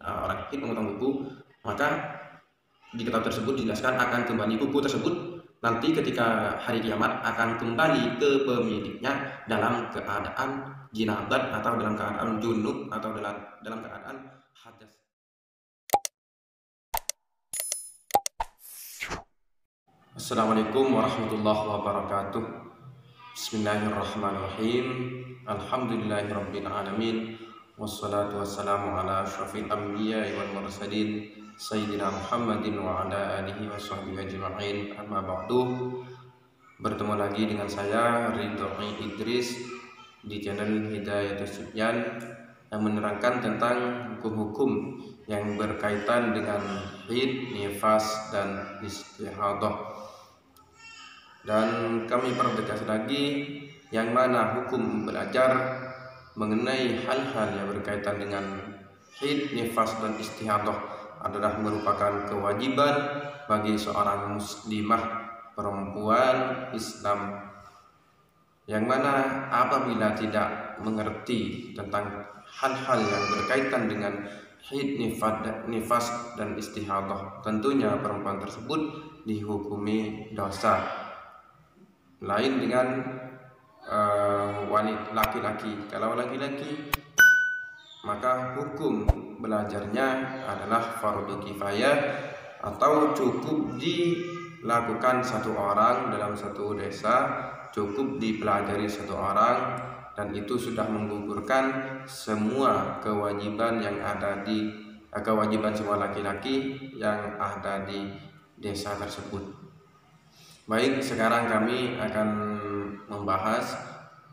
orang haid memotong kuku, maka di kitab tersebut dijelaskan akan kembali kuku tersebut nanti ketika hari kiamat akan kembali ke pemiliknya dalam keadaan jinabat atau dalam keadaan junub atau dalam keadaan hadas. Assalamualaikum warahmatullahi wabarakatuh. Bismillahirrahmanirrahim. Alhamdulillahirabbil alamin. Wassalatu wassalamu ala asyrafil anbiya'i wal mursalin Sayyidina Muhammadin wa ala alihi wa sahbihi ajma'in. Amma ba'du. Bertemu lagi dengan saya Ridho Idris di channel Hidayatus Sufyan yang menerangkan tentang hukum-hukum yang berkaitan dengan haid, nifas, dan istihadah. Dan kami pertegas lagi yang mana hukum belajar mengenai hal-hal yang berkaitan dengan haid, nifas, dan istihadah adalah merupakan kewajiban bagi seorang muslimah perempuan Islam, yang mana apabila tidak mengerti tentang hal-hal yang berkaitan dengan haid, nifas, dan istihadah, tentunya perempuan tersebut dihukumi dosa. Lain dengan laki-laki. Kalau laki-laki, maka hukum belajarnya adalah fardu kifayah atau cukup dilakukan satu orang dalam satu desa, cukup dipelajari satu orang, dan itu sudah menggugurkan semua kewajiban yang ada di kewajiban semua laki-laki yang ada di desa tersebut. Baik, sekarang kami akan membahas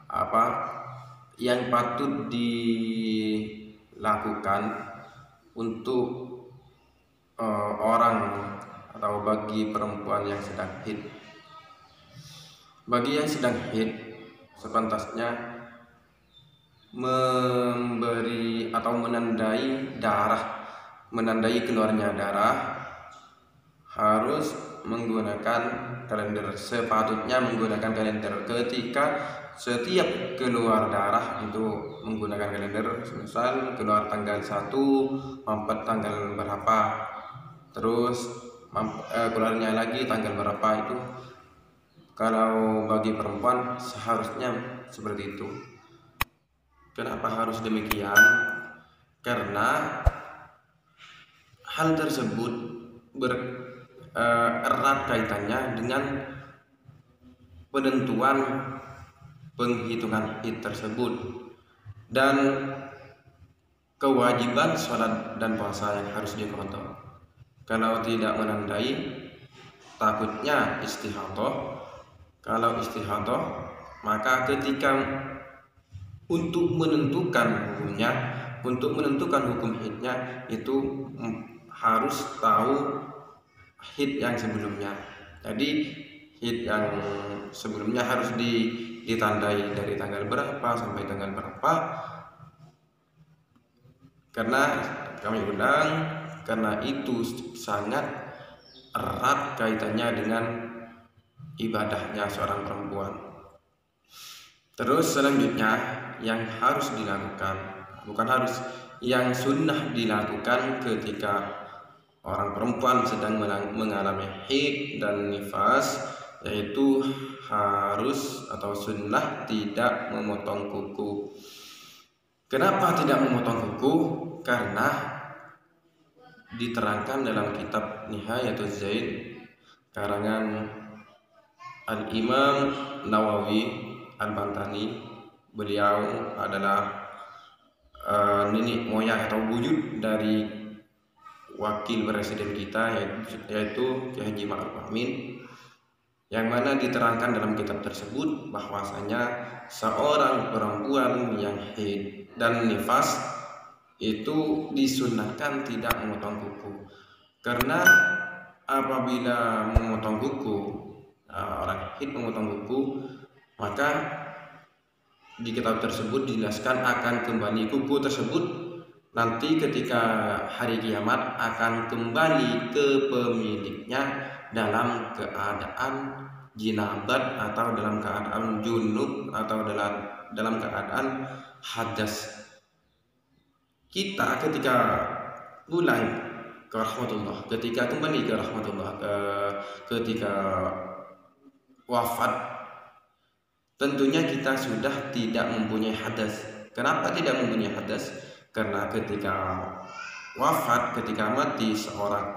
apa yang patut dilakukan untuk orang atau bagi perempuan yang sedang haid. Bagi yang sedang haid, sepantasnya memberi atau menandai keluarnya darah harus menggunakan kalender. Sepatutnya menggunakan kalender ketika setiap keluar darah itu menggunakan kalender. Misal keluar tanggal 1, mampet tanggal berapa, terus keluarnya lagi tanggal berapa. Itu kalau bagi perempuan seharusnya seperti itu. Kenapa harus demikian? Karena hal tersebut erat kaitannya dengan penentuan penghitungan haid tersebut dan kewajiban sholat dan puasa yang harus dikontrol. Kalau tidak menandai, takutnya istihadah. Kalau istihadah, maka ketika untuk menentukan hukum haidnya itu harus tahu haid yang sebelumnya. Jadi haid yang sebelumnya harus ditandai dari tanggal berapa sampai tanggal berapa. Karena kami ulang, karena itu sangat erat kaitannya dengan ibadahnya seorang perempuan. Terus selanjutnya yang harus dilakukan, yang sunnah dilakukan ketika orang perempuan sedang mengalami haid dan nifas, yaitu harus atau sunnah tidak memotong kuku. Kenapa tidak memotong kuku? Karena diterangkan dalam kitab Nihayatuz Zaid karangan Al-Imam Nawawi Al-Bantani. Beliau adalah nenek moyang atau wujud dari wakil presiden kita, yaitu Kiai Haji Ma'ruf Amin, yang mana diterangkan dalam kitab tersebut bahwasanya seorang perempuan yang haid dan nifas itu disunahkan tidak memotong kuku. Karena apabila memotong kuku, orang haid memotong kuku, maka di kitab tersebut dijelaskan akan kembali kuku tersebut nanti ketika hari kiamat akan kembali ke pemiliknya dalam keadaan jinabat atau dalam keadaan junub atau dalam keadaan hadas. Kita ketika pulang ke rahmatullah, ketika kembali ke rahmatullah, ketika wafat, tentunya kita sudah tidak mempunyai hadas. Kenapa tidak mempunyai hadas? Karena ketika wafat, ketika mati seorang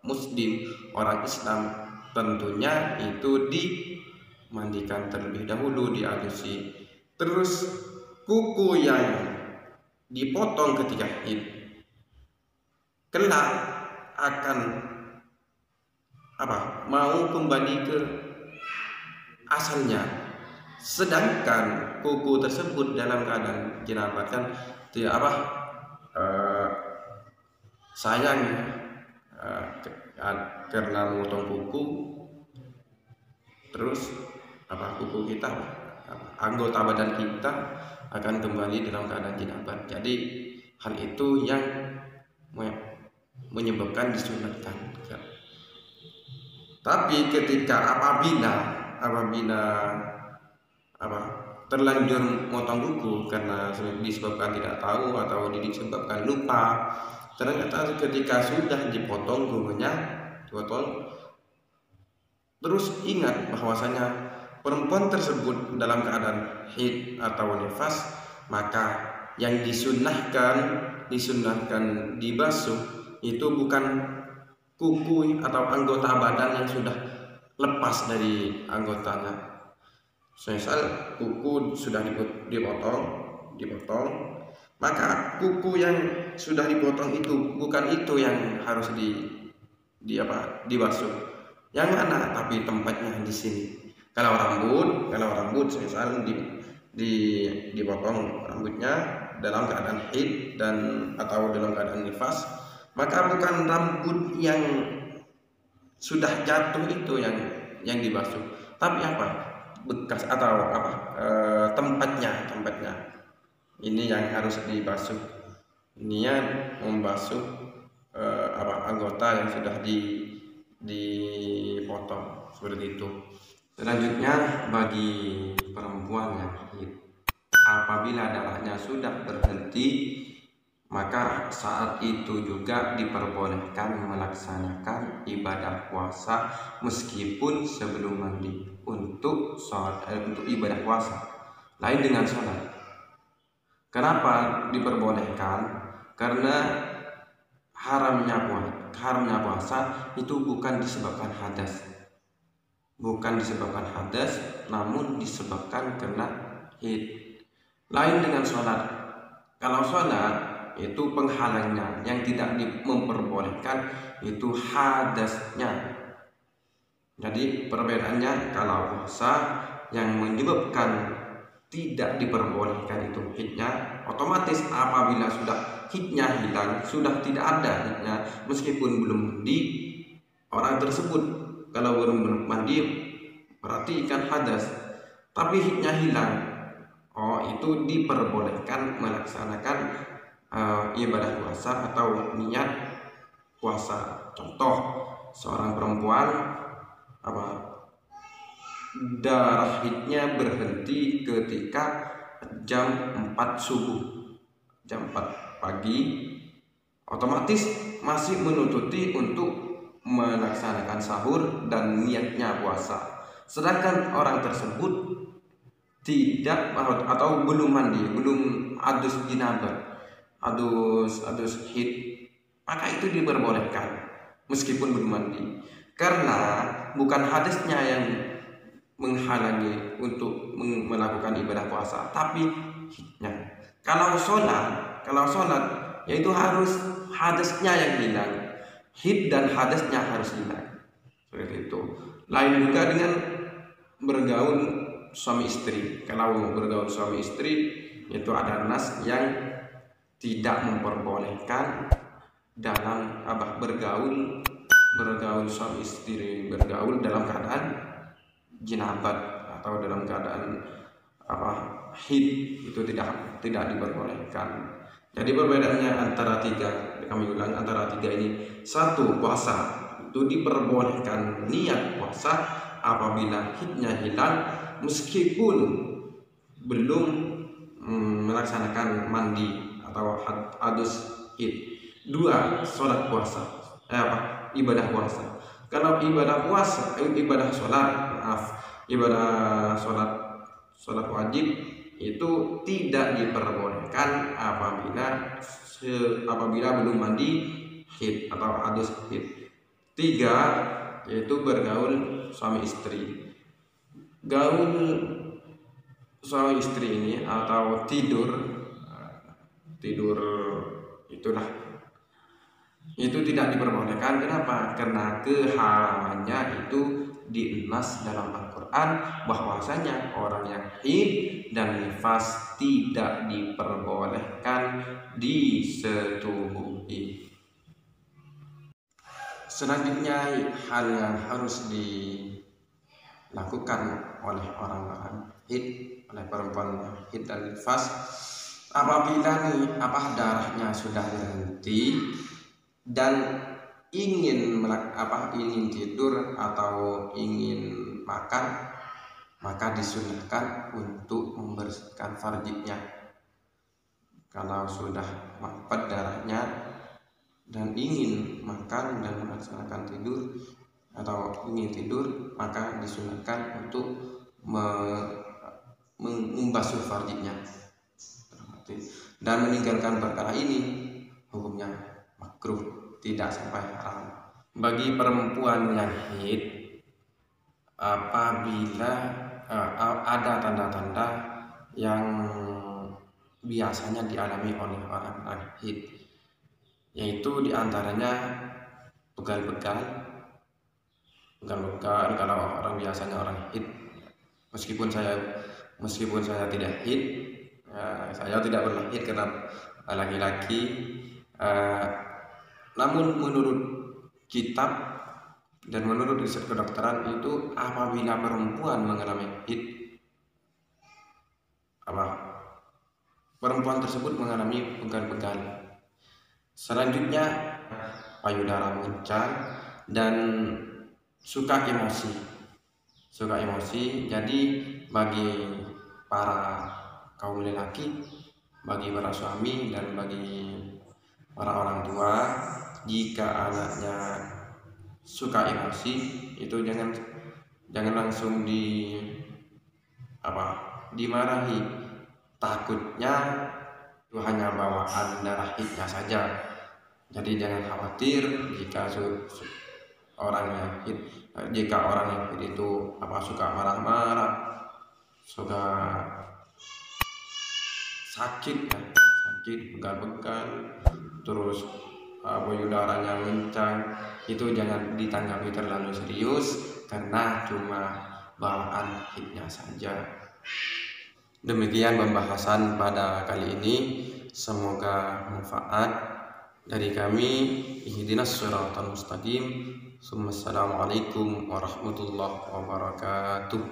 muslim, orang Islam, tentunya itu dimandikan terlebih dahulu, diadusi. Terus kuku yang dipotong ketika haid kelak akan mau kembali ke asalnya, sedangkan kuku tersebut dalam keadaan jenabat kan tidak sayang karena memotong kuku, terus kuku kita, anggota badan kita akan kembali dalam keadaan jenabat. Jadi hal itu yang menyebabkan disunatkan. Tapi ketika apabila terlanjur motong kuku karena disebabkan tidak tahu atau disebabkan lupa, ternyata ketika sudah dipotong kukunya, terus ingat bahwasanya perempuan tersebut dalam keadaan haid atau nifas, maka yang disunahkan dibasuh itu bukan kuku atau anggota badan yang sudah lepas dari anggotanya. Misal kuku sudah dipotong, maka kuku yang sudah dipotong itu bukan itu yang harus dibasuh. Yang mana? Tapi tempatnya di sini. Kalau rambut misal dipotong rambutnya dalam keadaan haid atau dalam keadaan nifas, maka bukan rambut yang sudah jatuh itu yang dibasuh, tapi bekas atau tempatnya ini yang harus dibasuh. Niat membasuh anggota yang sudah dipotong, seperti itu. Selanjutnya, bagi perempuan yang haid, apabila darahnya sudah berhenti, maka saat itu juga diperbolehkan melaksanakan ibadah puasa meskipun sebelum mandi untuk ibadah puasa, lain dengan sholat. Kenapa diperbolehkan? Karena haramnya puasa itu bukan disebabkan hadas, namun disebabkan karena haid. Lain dengan sholat. Kalau sholat itu penghalangnya yang tidak memperbolehkan itu hadasnya. Jadi perbedaannya, kalau puasa yang menyebabkan tidak diperbolehkan itu haidnya, otomatis apabila sudah haidnya hilang, sudah tidak ada haidnya, meskipun belum mandi, orang tersebut kalau belum mandi berarti kan hadas, tapi haidnya hilang, itu diperbolehkan melaksanakan ibadah puasa atau niat puasa. Contoh, seorang perempuan darah haidnya berhenti ketika jam 4 subuh, jam 4 pagi, otomatis masih menututi untuk melaksanakan sahur dan niatnya puasa. Sedangkan orang tersebut tidak atau belum mandi, belum adus jinabat, adus haid, maka itu diperbolehkan meskipun belum mandi, karena bukan hadasnya yang menghalangi untuk melakukan ibadah puasa, tapi haidnya. Kalau sholat yaitu harus hadasnya yang hilang, haid dan hadasnya harus hilang, seperti itu. Lain juga dengan bergaul suami istri. Kalau bergaul suami istri itu ada nas yang tidak memperbolehkan dalam bergaul suami istri, bergaul dalam keadaan jinabat atau dalam keadaan haid, itu tidak diperbolehkan. Jadi perbedaannya antara tiga ini: satu, puasa itu diperbolehkan niat puasa apabila haidnya hilang meskipun belum melaksanakan mandi atau adus haid. Dua, sholat puasa. Ibadah puasa. Kalau ibadah puasa, ibadah sholat, ibadah sholat wajib itu tidak diperbolehkan apabila belum mandi haid atau hadus haid. 3, yaitu bergaul suami istri. Gaul suami istri ini atau tidur itu tidak diperbolehkan. Kenapa? Karena keharamannya itu dinas dalam Al-Quran bahwasanya orang yang haid dan nifas tidak diperbolehkan disetubuhi. Selanjutnya, hal yang harus dilakukan oleh orang-orang haid, oleh perempuan haid dan nifas, apabila darahnya sudah berhenti dan ingin tidur atau ingin makan, maka disunahkan untuk membersihkan farjinya. Kalau sudah mampet darahnya dan ingin makan dan melaksanakan tidur atau ingin tidur, maka disunahkan untuk membasuh farjinya dan meninggalkan perkara ini hukumnya makruh, tidak sampai haram. Bagi perempuan yang haid, apabila ada tanda-tanda yang biasanya dialami oleh orang haid, yaitu diantaranya pegal-pegal. Kalau orang biasanya orang haid, meskipun saya tidak haid, saya tidak pernah haid karena laki-laki. Namun menurut kitab dan menurut riset kedokteran itu apabila perempuan mengalami haid, perempuan tersebut mengalami pegal-pegal. Selanjutnya payudara mengencang dan suka emosi. Jadi bagi para kaum lelaki, bagi para suami dan bagi para orang tua, jika anaknya suka emosi itu jangan langsung dimarahi. Takutnya itu hanya bawaan darah haidnya saja. Jadi jangan khawatir jika orang yang haid itu suka marah-marah, suka sakit, pegal-pegal, terus payudaranya mengencang, itu jangan ditanggapi terlalu serius karena cuma bawaan haidnya saja. Demikian pembahasan pada kali ini, semoga manfaat. Dari kami, ihdinas shiratal mustaqim. Assalamualaikum warahmatullahi wabarakatuh.